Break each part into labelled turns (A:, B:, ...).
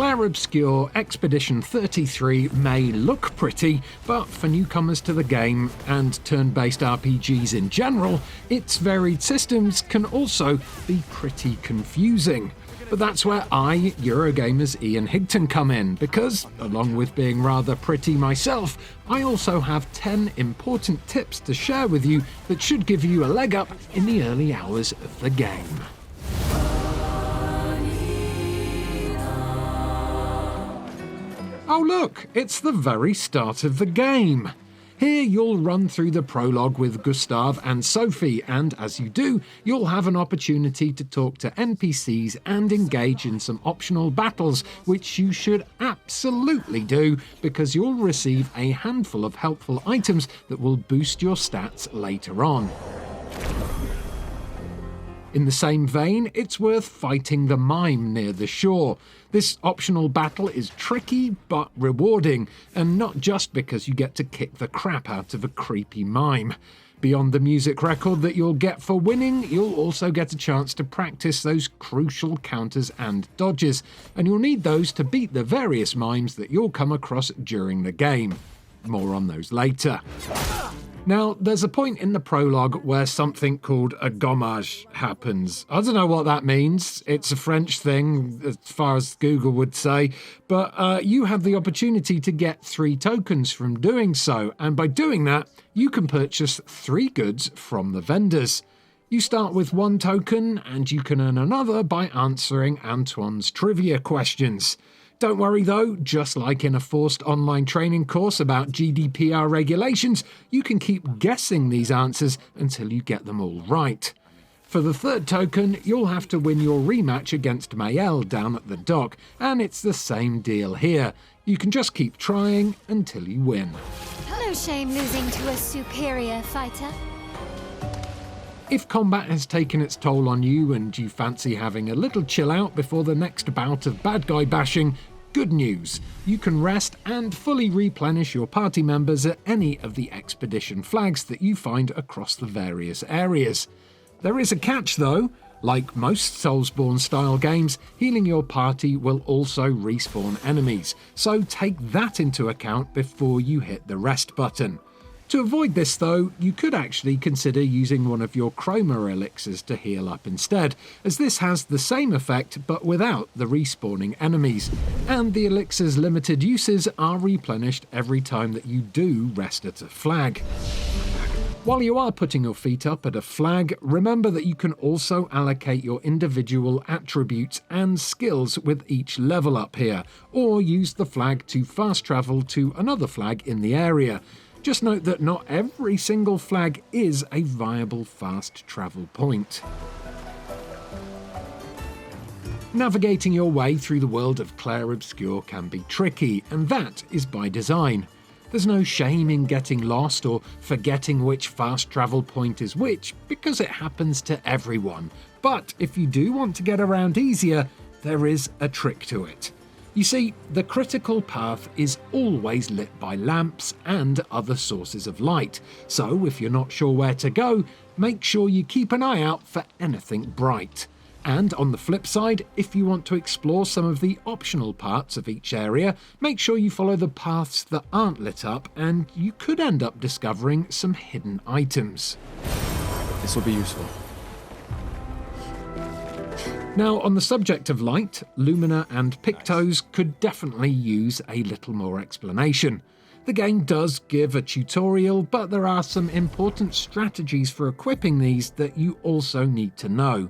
A: Clair Obscur Expedition 33 may look pretty, but for newcomers to the game and turn-based RPGs in general, its varied systems can also be pretty confusing. But that's where I, Eurogamer's Ian Higton, come in, because, along with being rather pretty myself, I also have 10 important tips to share with you that should give you a leg up in the early hours of the game. Oh look, it's the very start of the game. Here you'll run through the prologue with Gustav and Sophie, and as you do, you'll have an opportunity to talk to NPCs and engage in some optional battles, which you should absolutely do, because you'll receive a handful of helpful items that will boost your stats later on. In the same vein, it's worth fighting the mime near the shore. This optional battle is tricky but rewarding, and not just because you get to kick the crap out of a creepy mime. Beyond the music record that you'll get for winning, you'll also get a chance to practice those crucial counters and dodges, and you'll need those to beat the various mimes that you'll come across during the game. More on those later. Now, there's a point in the prologue where something called a gommage happens. I don't know what that means. It's a French thing, as far as Google would say, but you have the opportunity to get 3 tokens from doing so, and by doing that, you can purchase 3 goods from the vendors. You start with 1 token, and you can earn another by answering Antoine's trivia questions. Don't worry though, just like in a forced online training course about GDPR regulations, you can keep guessing these answers until you get them all right. For the 3rd token, you'll have to win your rematch against Maëlle down at the dock, and it's the same deal here. You can just keep trying until you win.
B: No shame losing to a superior fighter.
A: If combat has taken its toll on you and you fancy having a little chill out before the next bout of bad guy bashing, good news. You can rest and fully replenish your party members at any of the expedition flags that you find across the various areas. There is a catch though. Like most Soulsborne style games, healing your party will also respawn enemies, so take that into account before you hit the rest button. To avoid this though, you could actually consider using one of your chroma elixirs to heal up instead, as this has the same effect but without the respawning enemies, and the elixir's limited uses are replenished every time that you do rest at a flag. While you are putting your feet up at a flag, remember that you can also allocate your individual attributes and skills with each level up here, or use the flag to fast travel to another flag in the area. Just note that not every single flag is a viable fast travel point. Navigating your way through the world of Clair Obscur can be tricky, and that is by design. There's no shame in getting lost or forgetting which fast travel point is which, because it happens to everyone. But if you do want to get around easier, there is a trick to it. You see, the critical path is always lit by lamps and other sources of light, so if you're not sure where to go, make sure you keep an eye out for anything bright. And on the flip side, if you want to explore some of the optional parts of each area, make sure you follow the paths that aren't lit up, and you could end up discovering some hidden items.
C: This will be useful.
A: Now, on the subject of light, Lumina and Pictos could definitely use a little more explanation. The game does give a tutorial, but there are some important strategies for equipping these that you also need to know.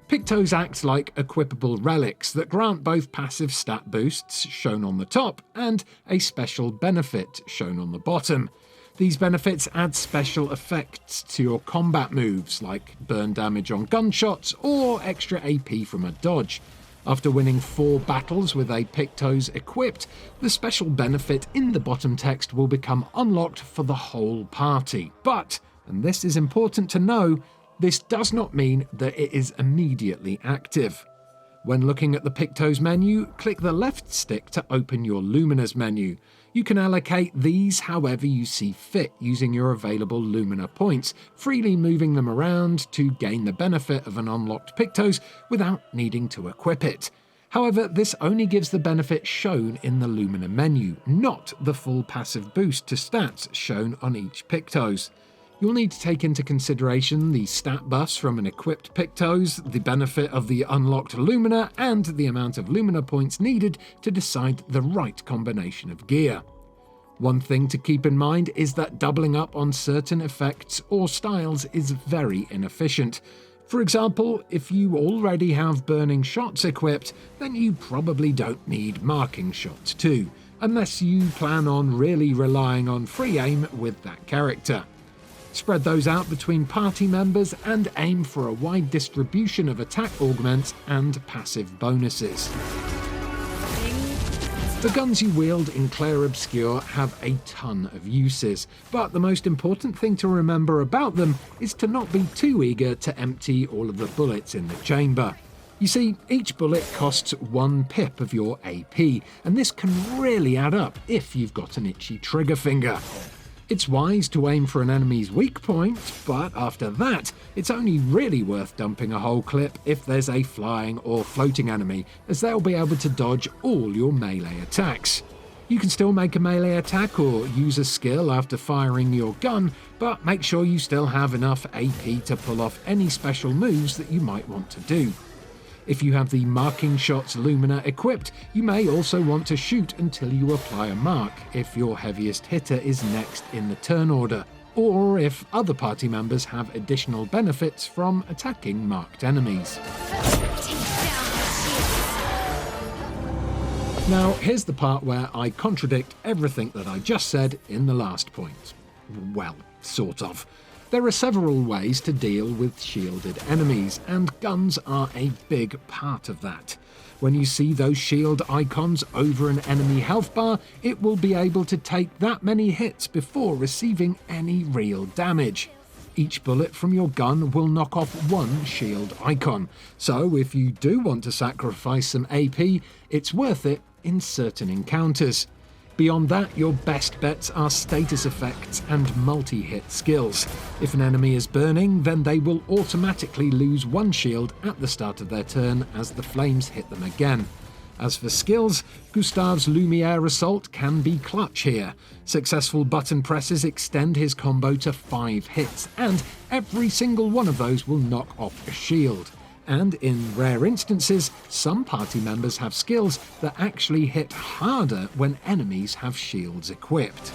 A: Pictos act like equipable relics that grant both passive stat boosts, shown on the top, and a special benefit, shown on the bottom. These benefits add special effects to your combat moves, like burn damage on gunshots or extra AP from a dodge. After winning 4 battles with a Pictos equipped, the special benefit in the bottom text will become unlocked for the whole party. But, and this is important to know, this does not mean that it is immediately active. When looking at the Pictos menu, click the left stick to open your Lumina's menu. You can allocate these however you see fit using your available Lumina points, freely moving them around to gain the benefit of an unlocked Pictos without needing to equip it. However, this only gives the benefit shown in the Lumina menu, not the full passive boost to stats shown on each Pictos. You'll need to take into consideration the stat buffs from an equipped Pictos, the benefit of the unlocked Lumina, and the amount of Lumina points needed to decide the right combination of gear. One thing to keep in mind is that doubling up on certain effects or styles is very inefficient. For example, if you already have burning shots equipped, then you probably don't need marking shots too, unless you plan on really relying on free aim with that character. Spread those out between party members and aim for a wide distribution of attack augments and passive bonuses. The guns you wield in Clair Obscur have a ton of uses, but the most important thing to remember about them is to not be too eager to empty all of the bullets in the chamber. You see, each bullet costs 1 pip of your AP, and this can really add up if you've got an itchy trigger finger. It's wise to aim for an enemy's weak point, but after that, it's only really worth dumping a whole clip if there's a flying or floating enemy, as they'll be able to dodge all your melee attacks. You can still make a melee attack or use a skill after firing your gun, but make sure you still have enough AP to pull off any special moves that you might want to do. If you have the Marking Shots Lumina equipped, you may also want to shoot until you apply a mark if your heaviest hitter is next in the turn order, or if other party members have additional benefits from attacking marked enemies. Now, here's the part where I contradict everything that I just said in the last point. Well, sort of. There are several ways to deal with shielded enemies, and guns are a big part of that. When you see those shield icons over an enemy health bar, it will be able to take that many hits before receiving any real damage. Each bullet from your gun will knock off 1 shield icon, so if you do want to sacrifice some AP, it's worth it in certain encounters. Beyond that, your best bets are status effects and multi-hit skills. If an enemy is burning, then they will automatically lose 1 shield at the start of their turn as the flames hit them again. As for skills, Gustav's Lumiere Assault can be clutch here. Successful button presses extend his combo to 5 hits, and every single one of those will knock off a shield. And in rare instances, some party members have skills that actually hit harder when enemies have shields equipped.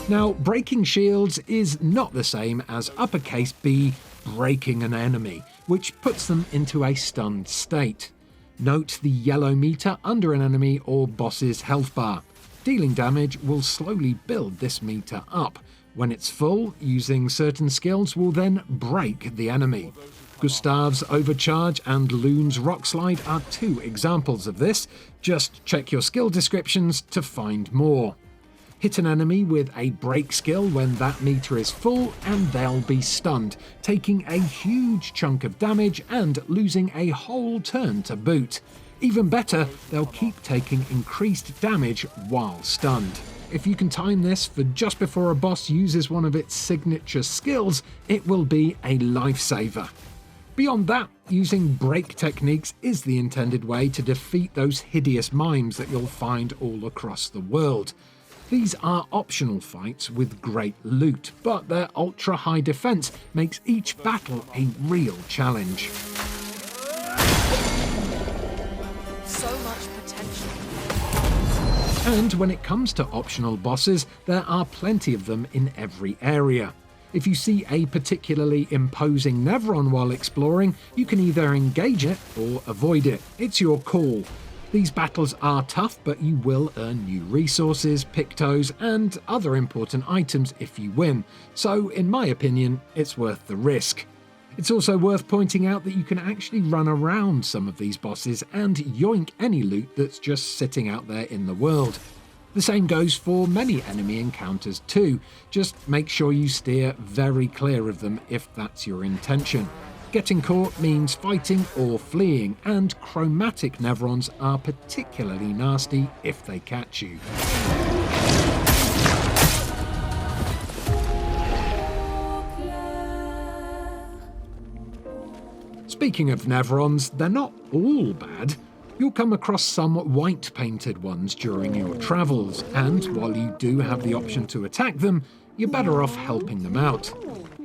A: Now, breaking shields is not the same as uppercase B breaking an enemy, which puts them into a stunned state. Note the yellow meter under an enemy or boss's health bar. Dealing damage will slowly build this meter up. When it's full, using certain skills will then break the enemy. Gustav's Overcharge and Loon's Rock Slide are 2 examples of this. Just check your skill descriptions to find more. Hit an enemy with a break skill when that meter is full and they'll be stunned, taking a huge chunk of damage and losing a whole turn to boot. Even better, they'll keep taking increased damage while stunned. If you can time this for just before a boss uses one of its signature skills, it will be a lifesaver. Beyond that, using break techniques is the intended way to defeat those hideous mimes that you'll find all across the world. These are optional fights with great loot, but their ultra-high defense makes each battle a real challenge.
D: So much potential.
A: And when it comes to optional bosses, there are plenty of them in every area. If you see a particularly imposing Nevron while exploring, you can either engage it or avoid it. It's your call. These battles are tough, but you will earn new resources, Pictos, and other important items if you win. So, in my opinion, it's worth the risk. It's also worth pointing out that you can actually run around some of these bosses and yoink any loot that's just sitting out there in the world. The same goes for many enemy encounters too. Just make sure you steer very clear of them if that's your intention. Getting caught means fighting or fleeing, and chromatic Nevrons are particularly nasty if they catch you. Speaking of Nevrons, they're not all bad. You'll come across some white-painted ones during your travels, and while you do have the option to attack them, you're better off helping them out.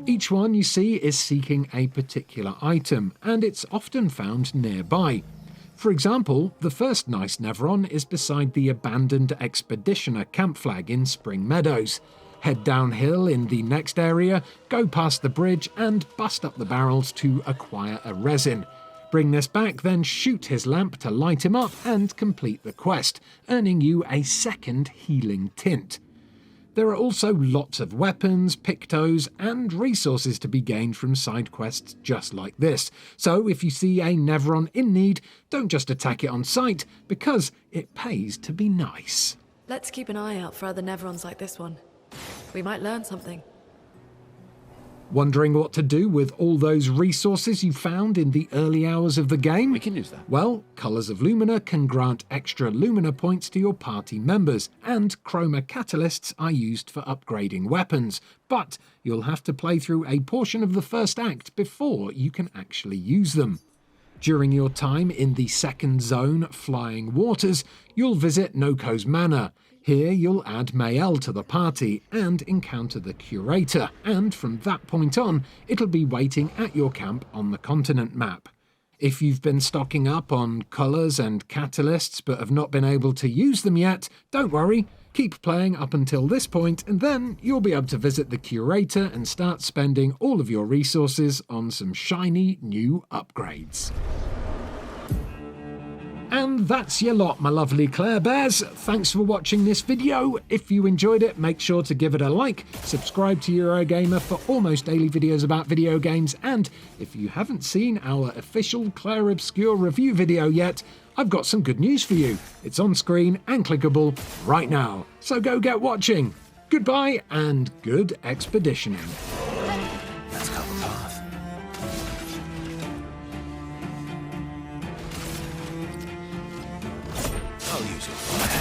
A: Each one you see is seeking a particular item, and it's often found nearby. For example, the first nice Nevron is beside the abandoned Expeditioner camp flag in Spring Meadows. Head downhill in the next area, go past the bridge, and bust up the barrels to acquire a resin. Bring this back, then shoot his lamp to light him up and complete the quest, earning you a second healing tint. There are also lots of weapons, Pictos, and resources to be gained from side quests just like this. So if you see a Nevron in need, don't just attack it on sight, because it pays to be nice.
D: Let's keep an eye out for other Nevrons like this one. We might learn something.
A: Wondering what to do with all those resources you found in the early hours of the game?
C: We can use that.
A: Well, Colours of Lumina can grant extra Lumina points to your party members, and Chroma Catalysts are used for upgrading weapons, but you'll have to play through a portion of the first act before you can actually use them. During your time in the second zone, Flying Waters, you'll visit Noko's Manor. Here you'll add Mael to the party and encounter the Curator, and from that point on, it'll be waiting at your camp on the continent map. If you've been stocking up on colours and catalysts but have not been able to use them yet, don't worry, keep playing up until this point and then you'll be able to visit the Curator and start spending all of your resources on some shiny new upgrades. And that's your lot, my lovely Clair Bears. Thanks for watching this video. If you enjoyed it, make sure to give it a like, subscribe to Eurogamer for almost daily videos about video games, and if you haven't seen our official Clair Obscur review video yet, I've got some good news for you. It's on screen and clickable right now. So go get watching. Goodbye and good expeditioning.
C: Let's cut the path. I'll use it.